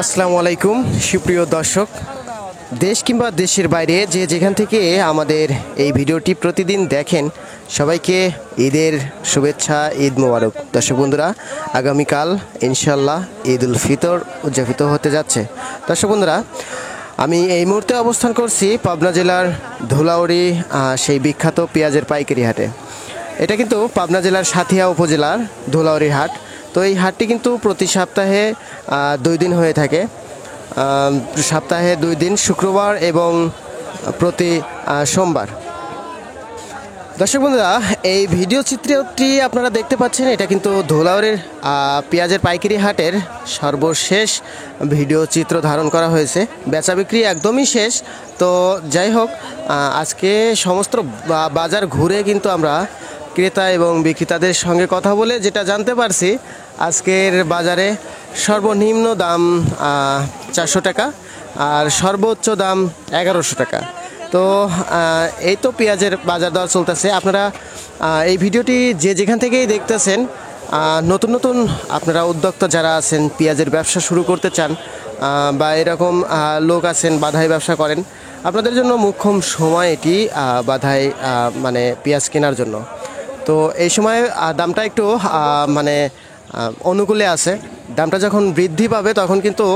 আসসালামু আলাইকুম সুপ্রিয় দর্শক, দেশ কিংবা দেশের বাইরে যে যেখান থেকে আমাদের এই ভিডিওটি প্রতিদিন দেখেন, সবাইকে ঈদের শুভেচ্ছা, ঈদ মোবারক। দর্শক বন্ধুরা, আগামীকাল ইনশাল্লাহ ঈদ উল ফিতর উদযাপিত হতে যাচ্ছে। দর্শক বন্ধুরা, আমি এই মুহূর্তে অবস্থান করছি পাবনা জেলার ধুলাউড়ি সেই বিখ্যাত পেঁয়াজের পাইকারি হাটে। এটা কিন্তু পাবনা জেলার সাথিয়া উপজেলার ধুলাউড়ির হাট। তো এই হাটটি কিন্তু প্রতি সপ্তাহে 2 দিন হয়ে থাকে। সপ্তাহে 2 দিন, শুক্রবার এবং প্রতি সোমবার। দর্শক বন্ধুরা, এই ভিডিও চিত্রটি আপনারা দেখতে পাচ্ছেন, এটা কিন্তু ধুলাউড়ির পেঁয়াজের পাইকারি হাটের সর্বশেষ ভিডিও চিত্র ধারণ করা হয়েছে। বেচা বিক্রি একদমই শেষ। তো যাই হোক, আজকে সমস্ত বাজার ঘুরে কিন্তু আমরা ক্রেতা এবং বিক্রেতাদের সঙ্গে কথা বলে যেটা জানতে পারছি, আজকের বাজারে সর্বনিম্ন দাম 400 টাকা আর সর্বোচ্চ দাম 1100 টাকা। তো এই তো পেঁয়াজের বাজার দর চলতেছে। আপনারা এই ভিডিওটি যে যেখান থেকেই দেখতেছেন, নতুন নতুন আপনারা উদ্যোক্তা যারা আছেন, পেঁয়াজের ব্যবসা শুরু করতে চান বা এরকম লোক আছেন বাধাই ব্যবসা করেন, আপনাদের জন্য মোক্ষম সময় এটি বাধাই মানে পেঁয়াজ কেনার জন্য। তো এই সময় দামটা একটু মানে অনুকূলে আছে। দামটা যখন বৃদ্ধি পাবে তখন কিন্তু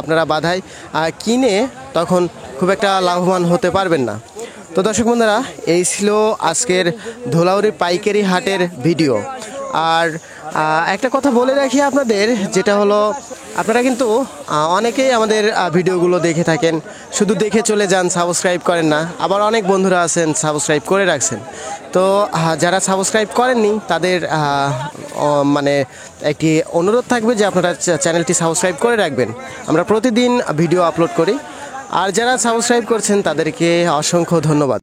আপনারা বাধাই কিনে তখন খুব একটা লাভবান হতে পারবেন না। তো দর্শক বন্ধুরা, এই ছিল আজকের ধুলাউড়ি পাইকারি হাটের ভিডিও। আর একটা কথা বলে রাখি আপনাদের, যেটা হলো আপনারা কিন্তু অনেকেই আমাদের ভিডিওগুলো দেখে থাকেন, শুধু দেখে চলে যান, সাবস্ক্রাইব করেন না। আবার অনেক বন্ধুরা আছেন সাবস্ক্রাইব করে রাখছেন। তো যারা সাবস্ক্রাইব করেননি তাদের মানে একটি অনুরোধ থাকবে যে আপনারা চ্যানেলটি সাবস্ক্রাইব করে রাখবেন। আমরা প্রতিদিন ভিডিও আপলোড করি। আর যারা সাবস্ক্রাইব করছেন তাদেরকে অসংখ্য ধন্যবাদ।